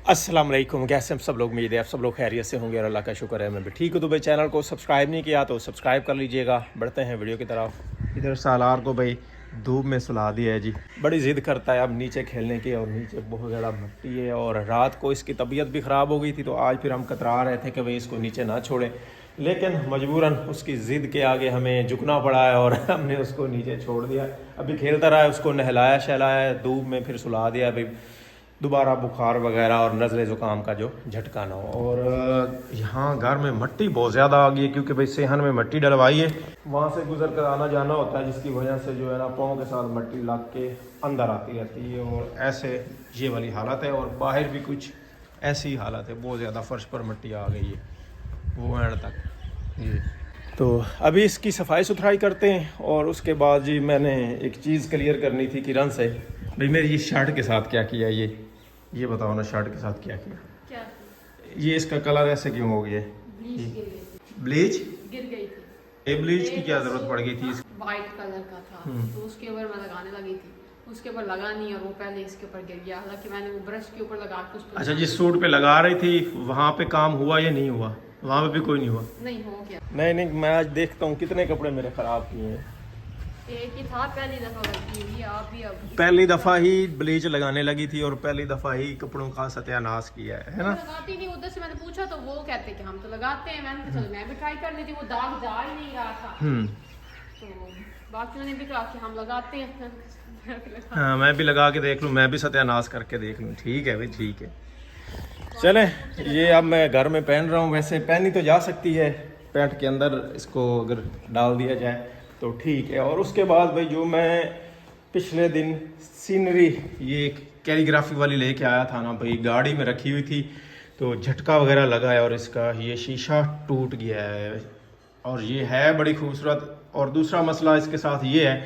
अस्सलाम वालेकुम। कैसे हम सब लोग? उम्मीद है आप सब लोग खैरियत से होंगे और अल्लाह का शुक्र है मैं भी ठीक हूँ। तो भाई चैनल को सब्सक्राइब नहीं किया तो सब्सक्राइब कर लीजिएगा। बढ़ते हैं वीडियो की तरफ। इधर सालार को भाई धूप में सुला दिया है जी, बड़ी ज़िद करता है अब नीचे खेलने की, और नीचे बहुत ज़्यादा मिट्टी है और रात को इसकी तबीयत भी ख़राब हो गई थी। तो आज फिर हम कतरा रहे थे कि भाई इसको नीचे ना छोड़ें, लेकिन मजबूरन उसकी ज़िद के आगे हमें झुकना पड़ा है और हमने उसको नीचे छोड़ दिया। अभी खेलता रहा है, उसको नहलाया शहलाया, धूप में फिर सुला दिया भाई, दोबारा बुखार वगैरह और नज़ले ज़ुकाम का जो झटका ना हो। और यहाँ घर में मिट्टी बहुत ज़्यादा आ गई है क्योंकि भाई सेहन में मिट्टी डलवाई है, वहाँ से गुजर कर आना जाना होता है, जिसकी वजह से जो है ना पाँव के साथ मिट्टी लग के अंदर आती रहती है और ऐसे ये वाली हालत है। और बाहर भी कुछ ऐसी हालत है, बहुत ज़्यादा फर्श पर मिट्टी आ गई है वो एंड तक ये। तो अभी इसकी सफाई सुथराई करते हैं और उसके बाद जी मैंने एक चीज़ क्लियर करनी थी किरण से। भाई मेरी ये शर्ट के साथ क्या किया, ये बताओ ना, शर्ट के साथ क्या किया? क्या? ये इसका कलर ऐसे क्यों हो गया? ब्लीच गिर गई थी। ये ब्लीच की क्या जरूरत पड़ गई थी? वाइट कलर का था तो उसके ऊपर मैं लगाने लगी थी, उसके ऊपर लगा नहीं और वो पहले इसके ऊपर गिर गया। हालांकि मैंने वो ब्रश के ऊपर लगा के उसको। अच्छा, जिस सूट पे लगा रही थी वहाँ पे काम हुआ या नहीं हुआ? वहाँ पे भी कोई नहीं हुआ? नहीं हो गया। नहीं, मैं आज देखता हूँ कितने कपड़े मेरे ख़राब किए हैं। एक ही था, पहली दफा लगी हुई है। आप भी अब पहली दफ़ा ही ब्लीच लगाने लगी थी और पहली दफ़ा ही कपड़ों का सत्यानाश किया है ना? लगाती नहीं। उधर से मैंने पूछा तो वो कहते कि हम तो लगाते हैं। मैंने कहा चलो मैं भी ट्राई कर लेती, वो दाग जा ही नहीं रहा था। तो बाकियों ने भी कहा कि हम लगाते हैं। हाँ, मैं भी लगा के देख लूँ, मैं भी सत्यानाश करके देख लूँ। ठीक है भाई, ठीक है। चलें, ये अब मैं घर में पहन रहा हूँ। वैसे पहनी तो जा सकती है, पैंट के अंदर इसको अगर डाल दिया जाए तो ठीक है। और उसके बाद भाई जो मैं पिछले दिन सीनरी ये कैलीग्राफी वाली लेके आया था ना भाई, गाड़ी में रखी हुई थी तो झटका वगैरह लगा है और इसका ये शीशा टूट गया है और ये है बड़ी खूबसूरत। और दूसरा मसला इसके साथ ये है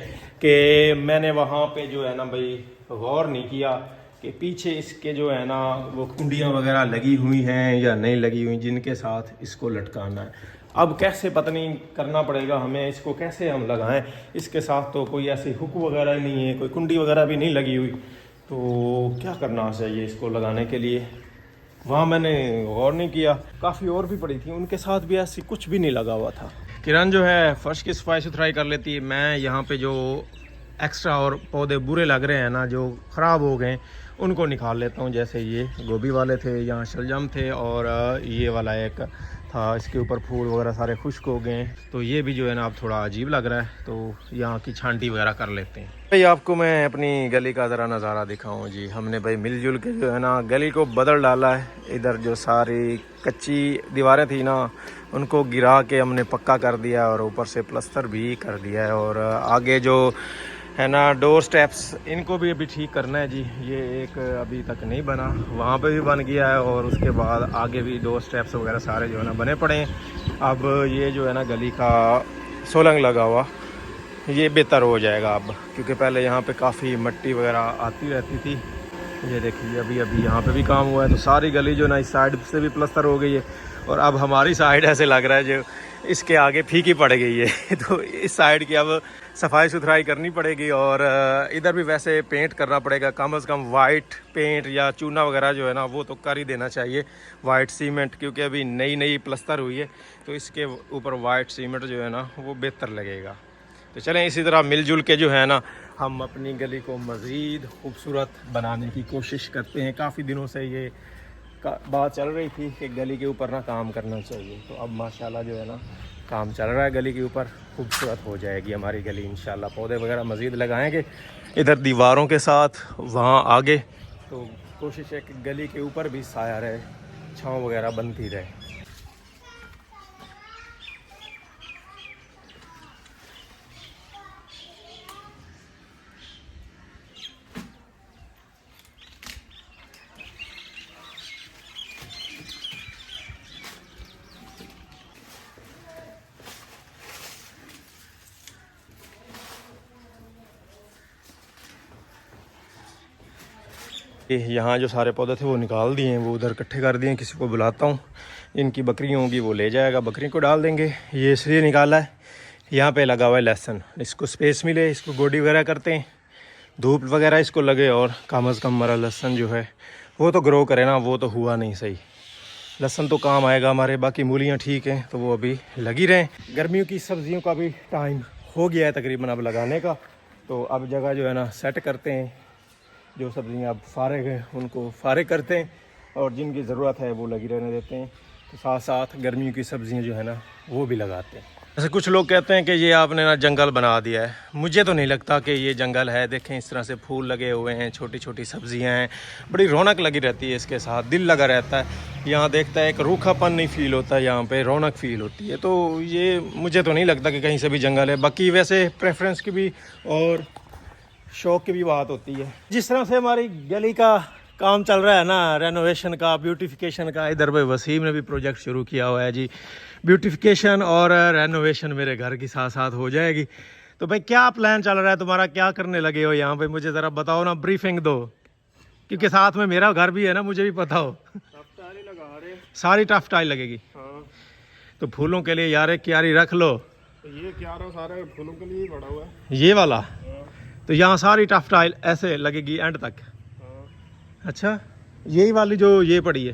कि मैंने वहाँ पे जो है ना भाई गौर नहीं किया कि पीछे इसके जो है ना वो कुंडियाँ वगैरह लगी हुई हैं या नहीं लगी हुई, जिनके साथ इसको लटकाना है। अब कैसे पता नहीं करना पड़ेगा हमें, इसको कैसे हम लगाएं। इसके साथ तो कोई ऐसी हुक वगैरह नहीं है, कोई कुंडी वगैरह भी नहीं लगी हुई, तो क्या करना चाहिए इसको लगाने के लिए? वहाँ मैंने गौर नहीं किया, काफ़ी और भी पड़ी थी, उनके साथ भी ऐसी कुछ भी नहीं लगा हुआ था। किरण जो है फर्श की सफाई सुथराई कर लेती है, मैं यहाँ पे जो एक्स्ट्रा और पौधे बुरे लग रहे हैं ना, जो ख़राब हो गए, उनको निकाल लेता हूँ। जैसे ये गोभी वाले थे, यहाँ शलजम थे और ये वाला एक था, इसके ऊपर फूल वगैरह सारे खुश्क हो गए, तो ये भी जो है ना अब थोड़ा अजीब लग रहा है, तो यहाँ की छांटी वगैरह कर लेते हैं। भाई आपको मैं अपनी गली का ज़रा नज़ारा दिखाऊं जी। हमने भाई मिलजुल के जो है ना गली को बदल डाला है। इधर जो सारी कच्ची दीवारें थी ना, उनको गिरा के हमने पक्का कर दिया और ऊपर से प्लस्तर भी कर दिया है। और आगे जो है ना डोर स्टेप्स, इनको भी अभी ठीक करना है जी। ये एक अभी तक नहीं बना, वहाँ पे भी बन गया है और उसके बाद आगे भी डोर स्टेप्स वगैरह सारे जो है ना बने पड़े हैं। अब ये जो है ना गली का सोलंग लगा हुआ, ये बेहतर हो जाएगा अब, क्योंकि पहले यहाँ पे काफ़ी मिट्टी वगैरह आती रहती थी। ये देखिए अभी यहाँ पे भी काम हुआ है, तो सारी गली जो ना इस साइड से भी प्लस्तर हो गई है और अब हमारी साइड ऐसे लग रहा है जो इसके आगे फीकी पड़ गई है तो इस साइड की अब सफाई सुथराई करनी पड़ेगी और इधर भी वैसे पेंट करना पड़ेगा। कम से कम वाइट पेंट या चूना वगैरह जो है ना वो तो कर ही देना चाहिए, वाइट सीमेंट, क्योंकि अभी नई प्लस्तर हुई है तो इसके ऊपर वाइट सीमेंट जो है ना वो बेहतर लगेगा। तो चलें इसी तरह मिलजुल के जो है ना हम अपनी गली को मज़ीद खूबसूरत बनाने की कोशिश करते हैं। काफ़ी दिनों से ये बात चल रही थी कि गली के ऊपर ना काम करना चाहिए, तो अब माशाल्लाह जो है ना काम चल रहा है, गली के ऊपर खूबसूरत हो जाएगी हमारी गली इंशाल्लाह। पौधे वगैरह मज़ीद लगाएंगे इधर दीवारों के साथ, वहाँ आगे तो कोशिश है कि गली के ऊपर भी साया रहे, छाँव वगैरह बनती रहे। यहाँ जो सारे पौधे थे वो निकाल दिए हैं, वो उधर इकट्ठे कर दिए हैं। किसी को बुलाता हूँ, इनकी बकरी होंगी वो ले जाएगा, बकरी को डाल देंगे। ये इसलिए निकाला है, यहाँ पे लगा हुआ है लहसुन, इसको स्पेस मिले, इसको गोडी वगैरह करते हैं, धूप वगैरह इसको लगे और कम से कम हमारा लहसुन जो है वो तो ग्रो करे ना, वो तो हुआ नहीं सही। लहसुन तो काम आएगा हमारे, बाकी मूलियाँ ठीक हैं तो वो अभी लगी रहें। गर्मियों की सब्जियों का भी टाइम हो गया है तकरीबन अब लगाने का, तो अब जगह जो है ना सेट करते हैं। जो सब्जियां अब फारिग हैं उनको फारिग करते हैं और जिनकी ज़रूरत है वो लगी रहने देते हैं। तो साथ साथ गर्मियों की सब्जियां जो है ना वो भी लगाते हैं। जैसे कुछ लोग कहते हैं कि ये आपने ना जंगल बना दिया है, मुझे तो नहीं लगता कि ये जंगल है। देखें इस तरह से फूल लगे हुए हैं, छोटी छोटी सब्जियां हैं, बड़ी रौनक लगी रहती है इसके साथ, दिल लगा रहता है। यहाँ देखता है एक रूखापन नहीं फील होता, यहाँ पे रौनक फील होती है। तो ये मुझे तो नहीं लगता कि कहीं से भी जंगल है। बाकी वैसे प्रेफरेंस की भी और शौक की भी बात होती है। जिस तरह से हमारी गली का काम चल रहा है ना, रेनोवेशन का, ब्यूटिफिकेशन का, इधर भाई वसीम ने भी प्रोजेक्ट शुरू किया हुआ है जी। ब्यूटिफिकेशन और रेनोवेशन मेरे घर की साथ साथ हो जाएगी। तो भाई क्या प्लान चल रहा है तुम्हारा, क्या करने लगे हो यहाँ पे? मुझे ज़रा बताओ ना, ब्रीफिंग दो, क्योंकि साथ में मेरा घर भी है ना, मुझे भी पता हो। लगा रहे, सारी टफ टाइल लगेगी। हाँ। तो फूलों के लिए यार एक क्यारी रख लो। तो ये क्यारा सारे फूलों के लिए ही बड़ा हुआ है। ये वाला तो यहाँ सारी टफ टाइल ऐसे लगेगी एंड तक। अच्छा, यही वाली जो ये पड़ी है,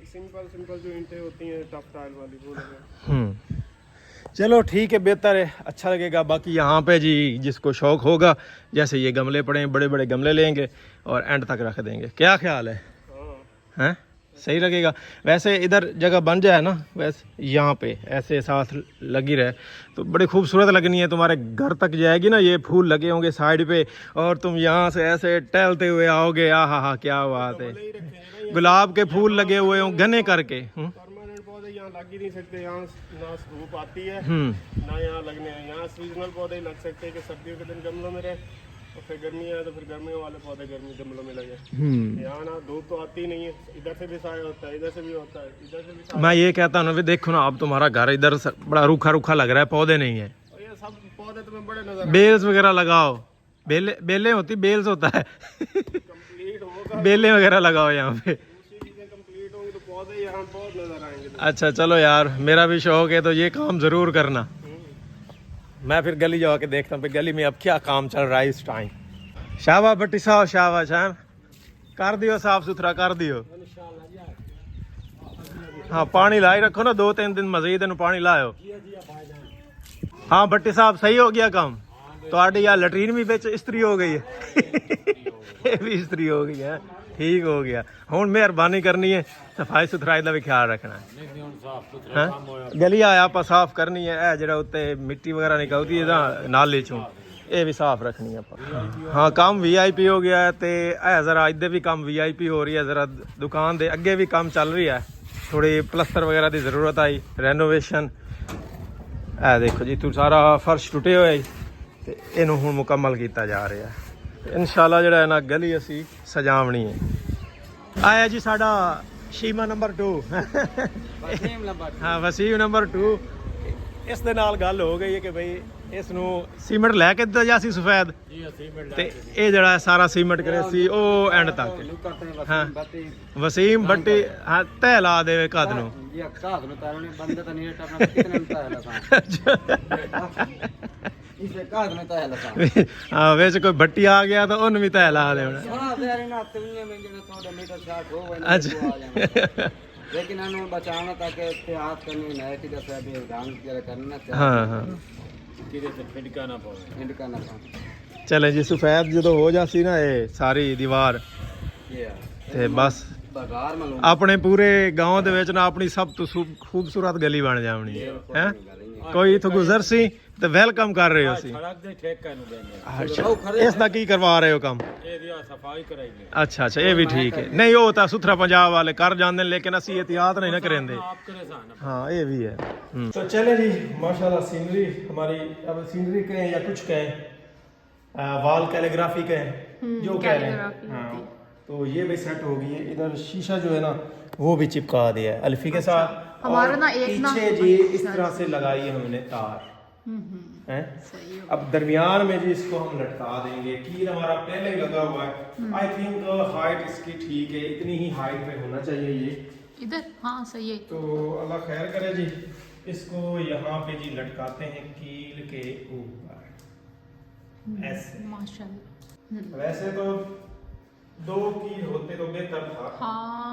सिंपल सिंपल जो ईंटें होती हैं टफ टाइल वाली वो लगे। चलो ठीक है, बेहतर है, अच्छा लगेगा। बाकी यहाँ पे जी जिसको शौक होगा, जैसे ये गमले पड़े हैं, बड़े बड़े गमले लेंगे और एंड तक रख देंगे। क्या ख्याल है? हैं, सही लगेगा। वैसे इधर जगह बन जाए ना, वैसे यहाँ पे ऐसे साथ लगी रहे तो बड़ी खूबसूरत लगनी है। तुम्हारे घर तक जाएगी ना, ये फूल लगे होंगे साइड पे और तुम यहाँ से ऐसे टहलते हुए आओगे। हा, क्या बात है। गुलाब के फूल लगे हुए हों घने करके। परमानेंट पौधे यहाँ लग ही नहीं सकते, यहाँ ना धूप आती है ना यहाँ लगने हैं। यहाँ सीजनल पौधे लग सकते हैं कि सर्दियों के दिन गमलों में रहे और फिर गर्मी आए तो फिर गर्मियों वाले पौधे गर्मी गमलों में लगे। यहाँ ना धूप तो आती ही नहीं है, इधर से भी साया होता है, इधर से भी होता है, इधर से भी साया। मैं ये कहता हूँ ना, देखो ना अब तुम्हारा घर इधर बड़ा रूखा रूखा लग रहा है, पौधे नहीं है। और ये सब पौधे तुम्हें बड़े नजर बेल्स वगैरह लगाओ। बेले होती, बेल्स होता है। कंप्लीट होगा, बेले वगैरह लगाओ यहाँ पे। चीजें कंप्लीट होंगी तो पौधे यहाँ बहुत नजर आएंगे। अच्छा चलो यार, मेरा भी शौक है तो ये काम जरूर करना। मैं फिर गली जा के देखता हूँ फिर गली में अब क्या काम चल रहा है इस टाइम। शाबाश भट्टी साहब, शाबाश, कर दियो साफ सुथरा कर दियो। हाँ पानी लाई रखो ना, 2-3 दिन मजीद इन पानी लाओ। हाँ भट्टी साहब सही हो गया काम तो यार। लैट्रीन भी बिच इस्त्री हो गई है। ये भी इस्त्री हो गई है, ठीक हो गया। हुण मेहरबानी करनी है, सफाई सुथराई का भी ख्याल रखना है। गली आया आप साफ करनी है, जरा उत्ते मिट्टी वगैरह निकलती है ना नाले चों, ये भी साफ रखनी है आप। हाँ काम VIP हो गया है ते जरा इधर भी काम VIP हो रही है। जरा दुकान दे अगे भी काम चल रही है, थोड़ी प्लस्तर वगैरह की जरूरत आई, रेनोवेशन। ए देखो जी तू सारा फर्श टुटे हुए ते इनू हुण मुकम्मल किया जा रहा है। इंशाल्लाह जिहड़ा है ना गली असी सजावनी है। आया जी साडा शीमा नंबर 2। हाँ वसीम नंबर 2। इस दे नाल गल हो गई है कि भाई इस नू सीमेंट लैके दिता जा सी सफेद ते ये जड़ा सारा सीमेंट करे सी ओ एंड तक। हाँ वसीम भट्टी हाँ तह ला दे कद नू। हाँ वैसे कोई भट्टी आ गया तो उन भी तह ला दे। अच्छा लेकिन हमें बचाना ताकि एहतियात करनी है कि जैसे अभी ध्यान करना चाहिए। हाँ फिटका ना पाओ। चले जी सफेद जो हो जासी ना ये सारी दीवार ते बस अपने पूरे गांव दे विच ना अपनी सब तो खूबसूरत गली बन जावनी है। कोई इथों गुजर सी तो वेलकम कर रहे हो सी। इसका की करवा रहे हो काम? अच्छा ये भी ठीक है। नहीं होता सुथरा पंजाब वाले कर जाते लेकिन असी एहतियात नहीं ना करेंगे। हाँ ये भी है। तो चले जी माशाल्लाह सीनरी हमारी, अब सीनरी कहें या कुछ कहें, वाल कैलीग्राफी कहें, जो कह रहे हैं। हाँ तो ये भी सेट हो गई है। इधर शीशा जो है ना वो भी चिपका दिया है अल्फी के साथ। हमारा ना एक ना पीछे जी इस तरह से लगाई है हमने तार है। अब दरमियान में जी इसको हम लटका देंगे। कील हमारा पहले ही लगा हुआ है। आई थिंक हाइट इसकी ठीक है, इतनी ही हाइट पे होना चाहिए ये इधर। हाँ सही है। तो अल्लाह खैर करे जी। इसको यहाँ पे जी लटकाते हैं कील के ऊपर ऐसे। माशाल्लाह। वैसे तो 2 कील होते तो बेहतर था। हाँ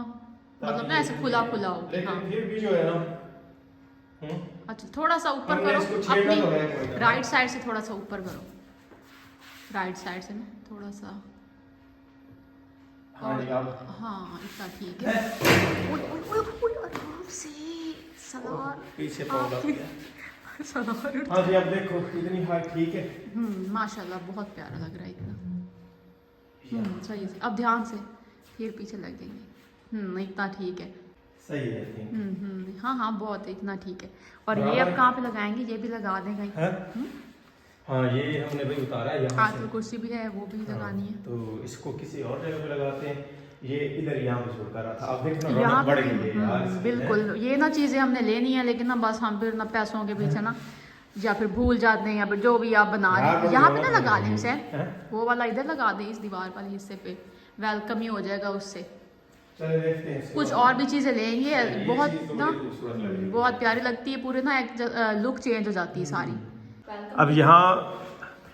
मतलब ना ऐसे खुला खुला हो लेकिन हाँ। फिर भी जो है ना अच्छा थोड़ा सा ऊपर हमने करो इसको छेड़ा तो है कोई अपनी ना। राइट साइड से थोड़ा सा ऊपर करो, राइट साइड से ना थोड़ा सा। हाँ जी अब हाँ इतना ठीक है। ओए आराम से सलार पीछे पौधा सलार। हाँ जी अब देखो इतनी हाइट ठीक है। माशाल्लाह बहुत प्यारा लग रहा है इतना। सही है। अब ध्यान से फिर पीछे लगेंगे। इतना ठीक है। सही है ठीक। हाँ हाँ बहुत है, इतना ठीक है। और ये अब कहाँ पे लगाएंगे, ये भी लगा दें कहीं। हैं? हाँ ये हमने भाई उतारा है यहाँ हाथ से। में कुर्सी भी है वो भी लगानी है। तो इसको किसी और जगह पे लगाते हैं। ये इधर यहाँ पे छोड़ कर रहा था। अब देखो ना यहाँ रौनक बढ़ पे गई है यार इसकी, बिल्कुल हैं? ये ना चीज़ें हमने लेनी है, लेकिन ना बस हम फिर ना पैसों के पीछे ना या फिर भूल जाते हैं, या फिर जो भी आप बना रहे हैं यहाँ पे ना लगा दें उसे, वो वाला इधर लगा दें इस दीवार वाले हिस्से पे, वेलकम ही हो जाएगा उससे। चलो देखते हैं इसको। कुछ और भी चीज़ें लेंगे ये बहुत चीज़ तो ना बड़ी खूबसूरत लग रही है। बहुत प्यारी लगती है, पूरे ना एक लुक चेंज हो जाती है सारी। अब यहाँ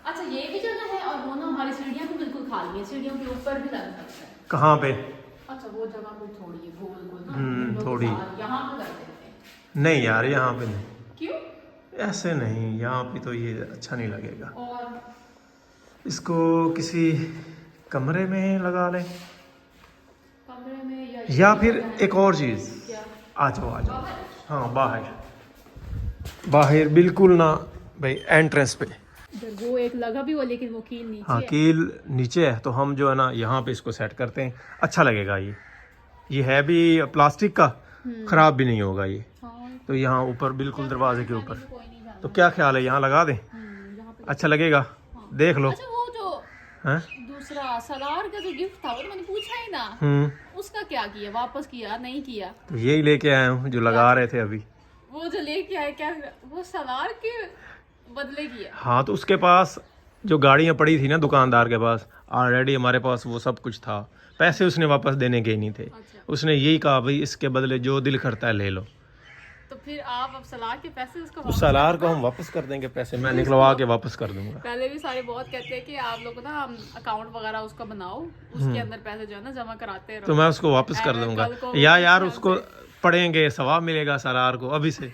अच्छा ये भी जगह है, और वो ना हमारी सीढ़ियाँ भी बिल्कुल खाली है, सीढ़ियों के ऊपर भी लग सकता है। कहाँ पे? अच्छा वो जगह कोई थोड़ी है गोल गोल ना, थोड़ी। यहाँ पे कर देते हैं। नहीं यार यहाँ पे नहीं, क्यों? ऐसे नहीं, यहाँ पे तो ये अच्छा नहीं लगेगा। और इसको किसी कमरे में लगा लें कमरे में या फिर एक और चीज़। क्या? आ जाओ आ जाओ। हाँ बाहर, बाहर बिल्कुल ना भाई एंट्रेंस पे। इधर वो एक लगा भी हो, लेकिन वो कील नीचे हाँ है। कील नीचे है, तो हम जो है ना यहाँ पे इसको सेट करते हैं, अच्छा लगेगा। ये है भी प्लास्टिक का, खराब भी नहीं होगा ये। हाँ, तो यहाँ ऊपर बिल्कुल दरवाजे के ऊपर। कोई नहीं जाना। तो क्या ख्याल है यहाँ लगा दें? यहाँ पे। अच्छा लगेगा, देख लो। अच्छा वो जो हैं? दूसरा सलार का जो गिफ्ट था वो तो मैंने पूछा ही ना, उसका क्या किया? वापस किया नहीं किया? तो यही लेके आया हूँ जो लगा रहे थे अभी। वो जो लेके आए क्या वो सलार के बदले किया? हाँ तो उसके पास जो गाड़ियाँ पड़ी थी ना दुकानदार के पास, ऑलरेडी हमारे पास वो सब कुछ था, पैसे उसने वापस देने के नहीं थे। अच्छा। उसने यही कहा भाई इसके बदले जो दिल करता है ले लो। तो फिर आप अब सलार के पैसे उसको उस वापस सलार को हम वापस कर देंगे, पैसे मैं निकलवा के वापस कर दूंगा। पहले भी सारे बहुत कहते हैं कि आप लोग ना अकाउंट वगैरह उसका बनाओ, उसके अंदर पैसे जो है ना जमा कराते रहो। तो मैं उसको वापस कर दूंगा। कल को या यार उसको पढ़ेंगे सवाब मिलेगा सलार को अभी से।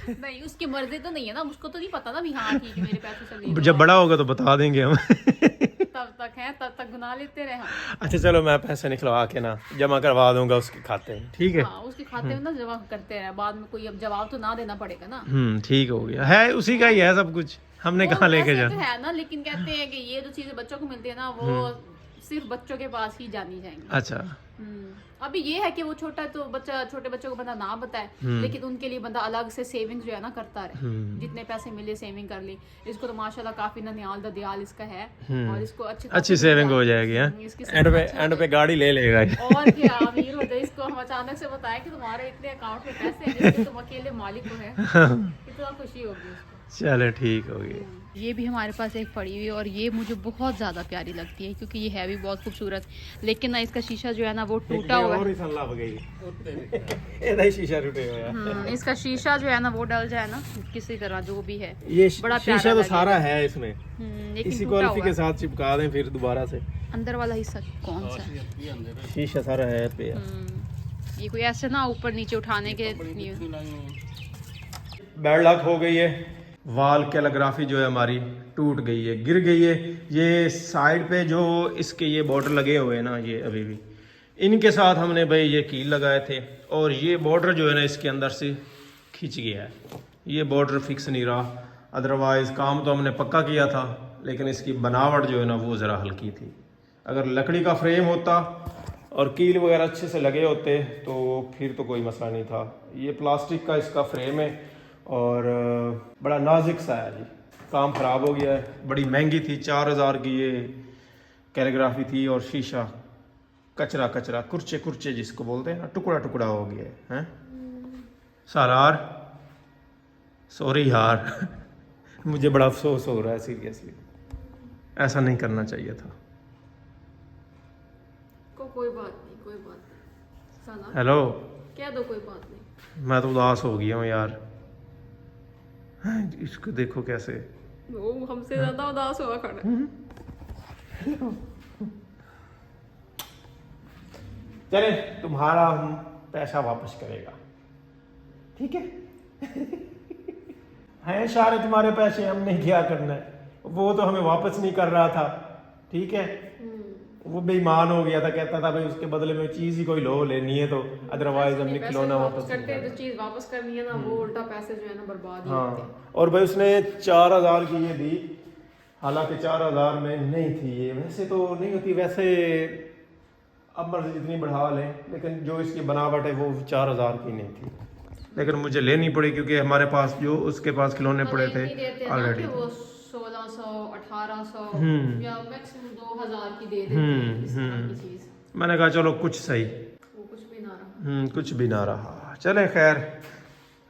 नहीं उसकी मर्जी तो नहीं है ना, उसको तो नहीं पता ना भी हाँ ठीक है मेरे पैसे चले गए। जब बड़ा होगा तो बता देंगे हम। तब तक है, तब तक गुना लेते रहे हम। अच्छा चलो मैं पैसे निकलवा के ना जमा करवा दूंगा उसके खाते में, ठीक है? हाँ उसके खाते में ना जमा करते रहे, बाद में कोई अब जवाब तो ना देना पड़ेगा ना। ठीक हो गया, है उसी का ही है सब कुछ, हमने कहाँ लेके वैसे जाना। तो है ना, लेकिन कहते हैं कि ये जो चीजें बच्चों को मिलती है ना वो सिर्फ बच्चों के पास ही जानी जाएंगी। अच्छा अभी ये है कि वो छोटा तो बच्चा, छोटे बच्चों को बंदा ना बताए, लेकिन उनके लिए बंदा अलग से सेविंग जो है ना करता रहे। जितने पैसे मिले सेविंग कर ली। इसको तो माशाल्लाह काफी ननियाल ददियाल इसका है, और इसको अच्छी सेविंग हो जाएगी। इसकी एंड पे गाड़ी ले लेगा ये। और क्या अमीर हो जाए। इसको हम अचानक से बताएं कि तुम्हारे इतने अकाउंट में पैसे हैं जिसके तुम अकेले मालिक हो, है कितना खुशी होगी उसको। चलो ठीक हो गया। ये भी हमारे पास एक पड़ी हुई है, और ये मुझे बहुत ज़्यादा प्यारी लगती है क्योंकि ये है भी बहुत खूबसूरत, लेकिन ना इसका शीशा जो है ना वो टूटा हुआ है। शीशा टूटे हुआ है। इसका शीशा जो है ना वो डल जाए ना किसी तरह जो भी है, ये बड़ा शीशा प्यारा तो सारा है इसमें, लेकिन इसी टूटा क्वालिटी हुआ के है। साथ चिपका दें फिर दोबारा से। अंदर वाला हिस्सा कौन सा है? शीशा सारा है पे। ये कोई ऐसे ना ऊपर नीचे उठाने के लिए। बैड लक हो गई है, वाल कैलीग्राफी जो है हमारी टूट गई है, गिर गई है। ये साइड पे जो इसके ये बॉर्डर लगे हुए हैं ना, ये अभी भी इनके साथ हमने भाई ये कील लगाए थे, और ये बॉर्डर जो है ना इसके अंदर से खिंच गया है। ये बॉर्डर फिक्स नहीं रहा, अदरवाइज़ काम तो हमने पक्का किया था, लेकिन इसकी बनावट जो है ना वो ज़रा हल्की थी। अगर लकड़ी का फ्रेम होता और कील वगैरह अच्छे से लगे होते तो फिर तो कोई मसला नहीं था। ये प्लास्टिक का इसका फ्रेम है और बड़ा नाजुक सा है जी, काम ख़राब हो गया है। बड़ी महंगी थी, 4000 की ये कैलीग्राफी थी, और शीशा कचरा कचरा, कुर्चे कुर्चे जिसको बोलते हैं ना, टुकड़ा टुकड़ा हो गया है। सारार सॉरी यार मुझे बड़ा अफसोस हो रहा है सीरियसली, ऐसा नहीं करना चाहिए था। कोई बात नहीं, कोई बात नहीं। सना हेलो, कह दो कोई बात नहीं। मैं तो उदास हो गया हूँ यार। इसको देखो कैसे, वो हमसे ज्यादा उदास हुआ खड़ा। चले तुम्हारा हम पैसा वापस करेगा, ठीक है? हैं सारे तुम्हारे पैसे, हमने क्या करना है? वो तो हमें वापस नहीं कर रहा था, ठीक है? वो बेईमान हो गया था, कहता था भाई उसके बदले में चीज ही कोई लो लेनी है तो अदरवाइज हमने खिलौना वापस नहीं करते करना। तो चीज वापस करनी है ना, वो उल्टा पैसे जो है ना बर्बाद ही होते हैं। हाँ, और भाई उसने 4000 की ये दी, हालांकि 4000 में नहीं थी ये, वैसे तो नहीं होती, वैसे अब मर्जी जितनी बढ़ा लें, लेकिन जो इसकी बनावट है वो 4000 की नहीं थी, लेकिन मुझे लेनी पड़ी क्योंकि हमारे पास जो उसके पास खिलौने पड़े थे ऑलरेडी। वो 1600 1800 या मैक्सिमम 2000 की दे देते हैं इस तरह की चीज। मैंने कहा चलो कुछ सही, वो कुछ भी ना रहा। कुछ भी ना रहा। चले खैर,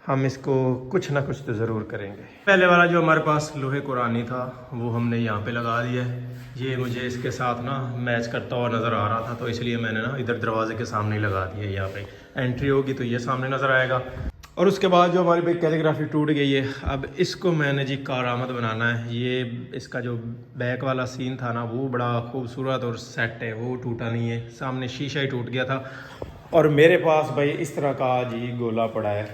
हम इसको कुछ ना कुछ तो ज़रूर करेंगे। पहले वाला जो हमारे पास लोहे कुरानी था वो हमने यहाँ पे लगा दिया है। ये मुझे इसके साथ ना मैच करता हुआ नज़र आ रहा था, तो इसलिए मैंने ना इधर दरवाजे के सामने ही लगा दिया। यहाँ पे एंट्री होगी तो ये सामने नज़र आएगा। और उसके बाद जो हमारी भाई कैलीग्राफी टूट गई है, अब इसको मैंने जी कारआमद बनाना है। ये इसका जो बैक वाला सीन था ना वो बड़ा खूबसूरत और सेट है, वो टूटा नहीं है। सामने शीशा ही टूट गया था। और मेरे पास भाई इस तरह का जी गोला पड़ा है,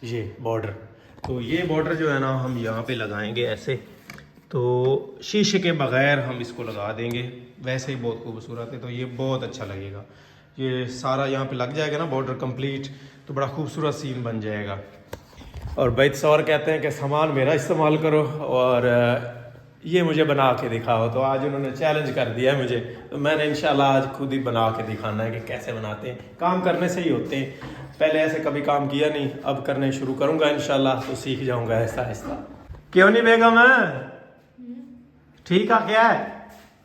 ये बॉर्डर। तो ये बॉर्डर जो है ना हम यहाँ पे लगाएंगे ऐसे, तो शीशे के बगैर हम इसको लगा देंगे। वैसे ही बहुत खूबसूरत है, तो ये बहुत अच्छा लगेगा। ये सारा यहाँ पे लग जाएगा ना बॉर्डर कंप्लीट, तो बड़ा खूबसूरत सीन बन जाएगा। और भाई सौर कहते हैं कि सामान मेरा इस्तेमाल करो और ये मुझे बना के दिखाओ, तो आज उन्होंने चैलेंज कर दिया है मुझे, तो मैंने इंशाल्लाह आज खुद ही बना के दिखाना है कि कैसे बनाते हैं। काम करने से ही होते हैं, पहले ऐसे कभी काम किया नहीं, अब करने शुरू करूँगा इंशाल्लाह, तो सीख जाऊँगा ऐसा ऐसा। क्यों नहीं बेगम है? ठीक है क्या है?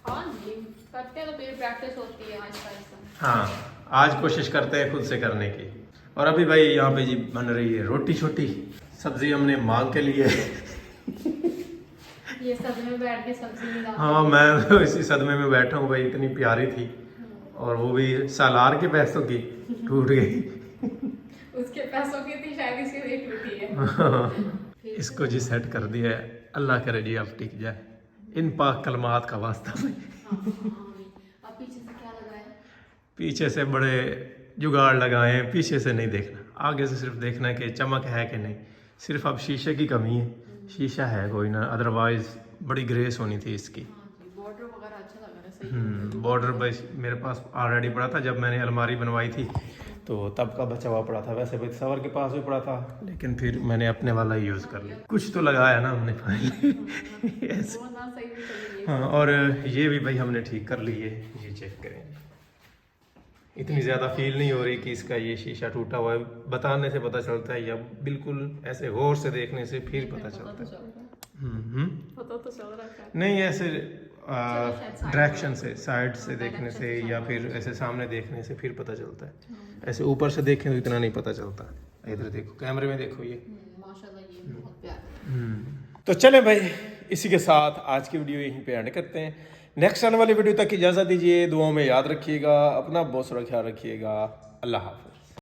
हाँ जी, करते हैं तो फिर प्रैक्टिस होती है आहिस्ता आहिस्ता। हाँ, आज कोशिश करते हैं खुद से करने की। और अभी भाई यहाँ पे जी बन रही है रोटी छोटी, सब्जी हमने मांग के लिए ये सदमे में बैठ के सब्जी मिला। हाँ, मैं तो इसी सदमे में बैठा हूँ भाई, इतनी प्यारी थी और वो भी सालार के पैसों की टूट गई। उसके पैसों की थी शायद, इसीलिए टूटी है। इसको जी सेट कर दिया है, अल्लाह करे जी अब टिक जाए, इन पाक कलमात का वास्ता में। अब पीछे से क्या लगाया? पीछे से बड़े जुगाड़ लगाए हैं, पीछे से नहीं देखना, आगे से सिर्फ देखना है कि चमक है कि नहीं। सिर्फ अब शीशे की कमी है, शीशा है कोई ना, अदरवाइज बड़ी ग्रेस होनी थी इसकी। बॉर्डर वगैरह अच्छा लग रहा है, सही। बॉर्डर बस मेरे पास ऑलरेडी पड़ा था, जब मैंने अलमारी बनवाई थी तो तब का बचा हुआ पड़ा था। वैसे भाई सवर के पास भी पड़ा था, लेकिन फिर मैंने अपने वाला ही यूज़ कर लिया। कुछ तो लगाया ना हमने फाइनली ऐसे। वो ना सही भी चली हाँ, और ये भी भाई हमने ठीक कर ली है, ये चेक करें। इतनी ज़्यादा फील नहीं हो रही कि इसका ये शीशा टूटा हुआ है, बताने से पता चलता है या बिल्कुल ऐसे गौर से देखने से फिर पता चलता है। पता तो चल रहा है। नहीं, ऐसे डायरेक्शन से, साइड से देखने से या फिर ऐसे सामने देखने से फिर पता चलता है। ऐसे ऊपर से देखें तो इतना नहीं पता चलता। इधर देखो, कैमरे में देखो, ये माशाल्लाह ये बहुत प्यारा। तो चलें भाई, इसी के साथ आज की वीडियो यहीं पे एंड करते हैं। नेक्स्ट आने वाली वीडियो तक इजाज़त दीजिए, दुआओं में याद रखिएगा, अपना बहुत सारा ख्याल रखिएगा। अल्लाह हाफ़िज़।